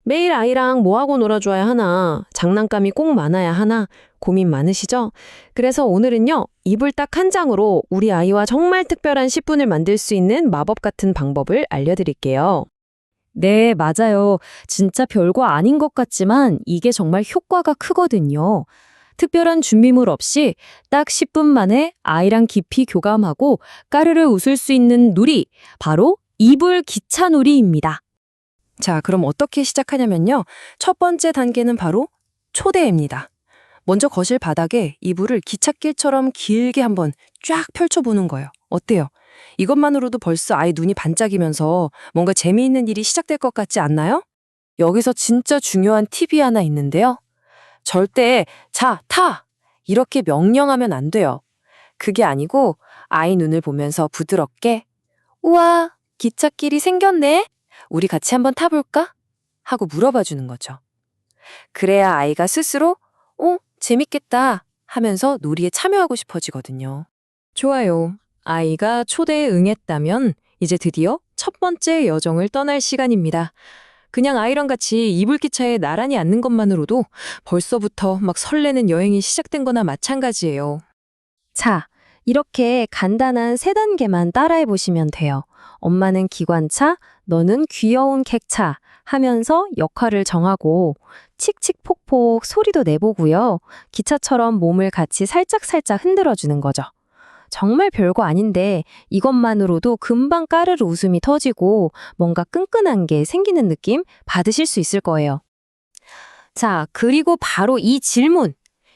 매일 아이랑 뭐하고 놀아줘야 하나, 장난감이 꼭 많아야 하나, 고민 많으시죠? 그래서 오늘은요, 이불 딱 한 장으로 우리 아이와 정말 특별한 10분을 만들 수 있는 마법 같은 방법을 알려드릴게요. 네, 맞아요. 진짜 별거 아닌 것 같지만 이게 정말 효과가 크거든요. 특별한 준비물 없이 딱 10분 만에 아이랑 깊이 교감하고 까르르 웃을 수 있는 놀이, 바로 이불 기차 놀이입니다. 자, 그럼 어떻게 시작하냐면요. 첫 번째 단계는 바로 초대입니다. 먼저 거실 바닥에 이불을 기찻길처럼 길게 한번 쫙 펼쳐보는 거예요. 어때요? 이것만으로도 벌써 아이 눈이 반짝이면서 뭔가 재미있는 일이 시작될 것 같지 않나요? 여기서 진짜 중요한 팁이 하나 있는데요. 절대 자, 타! 이렇게 명령하면 안 돼요. 그게 아니고 아이 눈을 보면서 부드럽게 우와, 기찻길이 생겼네? 우리 같이 한번 타볼까? 하고 물어봐 주는 거죠. 그래야 아이가 스스로 재밌겠다 하면서 놀이에 참여하고 싶어지거든요. 좋아요. 아이가 초대에 응했다면 이제 드디어 첫 번째 여정을 떠날 시간입니다. 그냥 아이랑 같이 이불기차에 나란히 앉는 것만으로도 벌써부터 막 설레는 여행이 시작된 거나 마찬가지예요. 자, 이렇게 간단한 세 단계만 따라해 보시면 돼요. 엄마는 기관차, 너는 귀여운 객차 하면서 역할을 정하고 칙칙폭폭 소리도 내보고요. 기차처럼 몸을 같이 살짝살짝 흔들어주는 거죠. 정말 별거 아닌데 이것만으로도 금방 까르르 웃음이 터지고 뭔가 끈끈한 게 생기는 느낌 받으실 수 있을 거예요. 자, 그리고 바로 이 질문.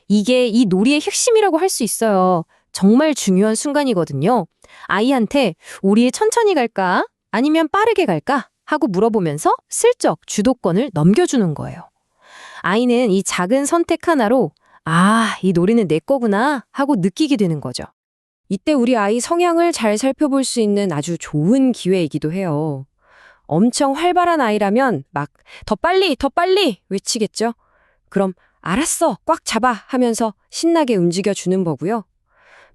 이게 이 놀이의 핵심이라고 할 수 있어요. 정말 중요한 순간이거든요. 아이한테 우리 천천히 갈까? 아니면 빠르게 갈까? 하고 물어보면서 슬쩍 주도권을 넘겨주는 거예요. 아이는 이 작은 선택 하나로 이 놀이는 내 거구나 하고 느끼게 되는 거죠. 이때 우리 아이 성향을 잘 살펴볼 수 있는 아주 좋은 기회이기도 해요. 엄청 활발한 아이라면 막 더 빨리, 더 빨리 외치겠죠? 그럼 알았어, 꽉 잡아 하면서 신나게 움직여주는 거고요.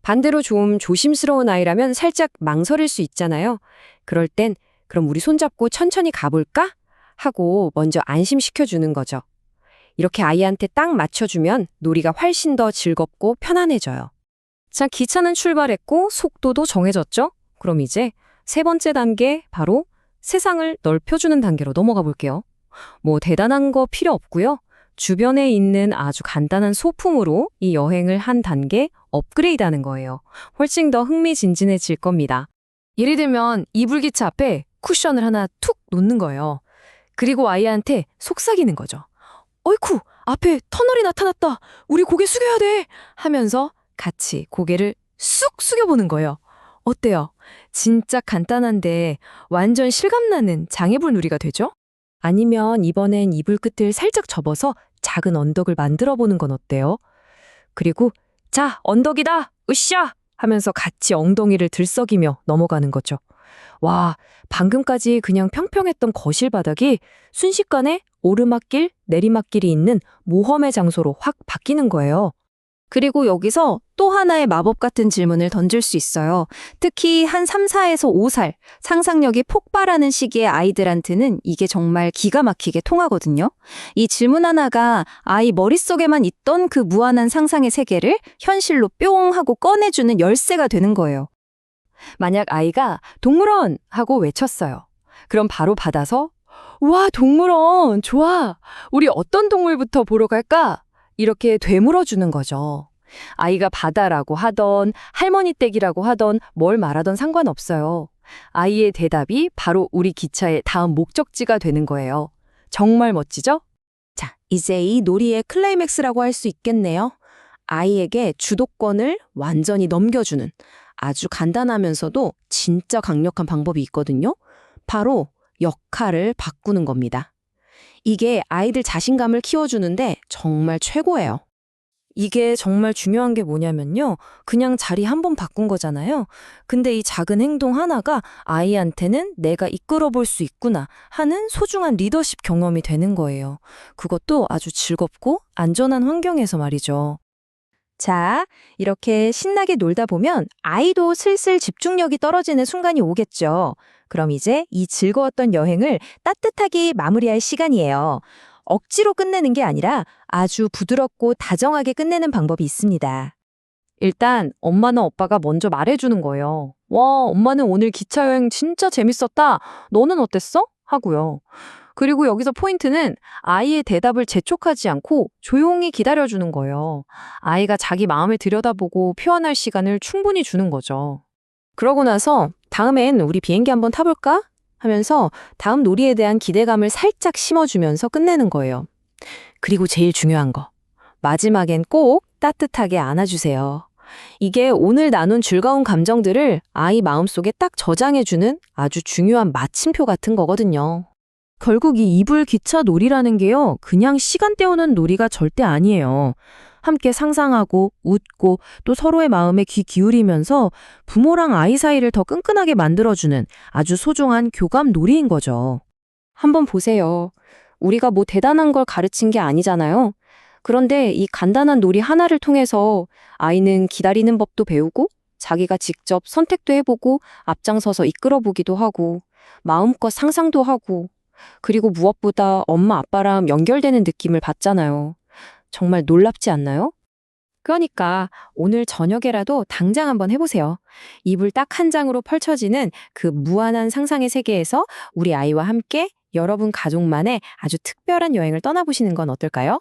반대로 좀 조심스러운 아이라면 살짝 망설일 수 있잖아요. 그럴 땐 그럼 우리 손잡고 천천히 가볼까? 하고 먼저 안심시켜주는 거죠. 이렇게 아이한테 딱 맞춰주면 놀이가 훨씬 더 즐겁고 편안해져요. 자, 기차는 출발했고 속도도 정해졌죠? 그럼 이제 세 번째 단계, 바로 세상을 넓혀주는 단계로 넘어가 볼게요. 뭐 대단한 거 필요 없고요. 주변에 있는 아주 간단한 소품으로 이 여행을 한 단계 업그레이드하는 거예요. 훨씬 더 흥미진진해질 겁니다. 예를 들면 이불기차 앞에 쿠션을 하나 툭 놓는 거예요. 그리고 아이한테 속삭이는 거죠. 어이쿠, 앞에 터널이 나타났다. 우리 고개 숙여야 돼. 하면서 같이 고개를 쑥 숙여보는 거예요. 어때요? 진짜 간단한데 완전 실감나는 장애물 놀이가 되죠? 아니면 이번엔 이불 끝을 살짝 접어서 작은 언덕을 만들어 보는 건 어때요? 그리고 자, 언덕이다! 으쌰! 하면서 같이 엉덩이를 들썩이며 넘어가는 거죠. 와, 방금까지 그냥 평평했던 거실 바닥이 순식간에 오르막길, 내리막길이 있는 모험의 장소로 확 바뀌는 거예요. 그리고 여기서 또 하나의 마법 같은 질문을 던질 수 있어요. 특히 한 3, 4에서 5살, 상상력이 폭발하는 시기의 아이들한테는 이게 정말 기가 막히게 통하거든요. 이 질문 하나가 아이 머릿속에만 있던 그 무한한 상상의 세계를 현실로 뿅 하고 꺼내주는 열쇠가 되는 거예요. 만약 아이가 동물원 하고 외쳤어요. 그럼 바로 받아서 와, 동물원 좋아. 우리 어떤 동물부터 보러 갈까? 이렇게 되물어주는 거죠. 아이가 바다라고 하던 할머니 댁이라고 하던 뭘 말하던 상관없어요. 아이의 대답이 바로 우리 기차의 다음 목적지가 되는 거예요. 정말 멋지죠? 자, 이제 이 놀이의 클라이맥스라고 할 수 있겠네요. 아이에게 주도권을 완전히 넘겨주는 아주 간단하면서도 진짜 강력한 방법이 있거든요. 바로 역할을 바꾸는 겁니다. 이게 아이들 자신감을 키워주는데 정말 최고예요. 이게 정말 중요한 게 뭐냐면요. 그냥 자리 한 번 바꾼 거잖아요. 근데 이 작은 행동 하나가 아이한테는 내가 이끌어 볼 수 있구나 하는 소중한 리더십 경험이 되는 거예요. 그것도 아주 즐겁고 안전한 환경에서 말이죠. 자, 이렇게 신나게 놀다 보면 아이도 슬슬 집중력이 떨어지는 순간이 오겠죠. 그럼 이제 이 즐거웠던 여행을 따뜻하게 마무리할 시간이에요. 억지로 끝내는 게 아니라 아주 부드럽고 다정하게 끝내는 방법이 있습니다. 일단 엄마나 오빠가 먼저 말해주는 거예요. 와, 엄마는 오늘 기차 여행 진짜 재밌었다. 너는 어땠어? 하고요. 그리고 여기서 포인트는 아이의 대답을 재촉하지 않고 조용히 기다려주는 거예요. 아이가 자기 마음을 들여다보고 표현할 시간을 충분히 주는 거죠. 그러고 나서 다음엔 우리 비행기 한번 타볼까? 하면서 다음 놀이에 대한 기대감을 살짝 심어주면서 끝내는 거예요. 그리고 제일 중요한 거. 마지막엔 꼭 따뜻하게 안아주세요. 이게 오늘 나눈 즐거운 감정들을 아이 마음속에 딱 저장해주는 아주 중요한 마침표 같은 거거든요. 결국 이 이불 기차 놀이라는 게요, 그냥 시간 때우는 놀이가 절대 아니에요. 함께 상상하고 웃고 또 서로의 마음에 귀 기울이면서 부모랑 아이 사이를 더 끈끈하게 만들어주는 아주 소중한 교감 놀이인 거죠. 한번 보세요. 우리가 뭐 대단한 걸 가르친 게 아니잖아요. 그런데 이 간단한 놀이 하나를 통해서 아이는 기다리는 법도 배우고 자기가 직접 선택도 해보고 앞장서서 이끌어보기도 하고 마음껏 상상도 하고 그리고 무엇보다 엄마 아빠랑 연결되는 느낌을 받잖아요. 정말 놀랍지 않나요? 그러니까 오늘 저녁에라도 당장 한번 해보세요. 이불 딱 한 장으로 펼쳐지는 그 무한한 상상의 세계에서 우리 아이와 함께 여러분 가족만의 아주 특별한 여행을 떠나보시는 건 어떨까요?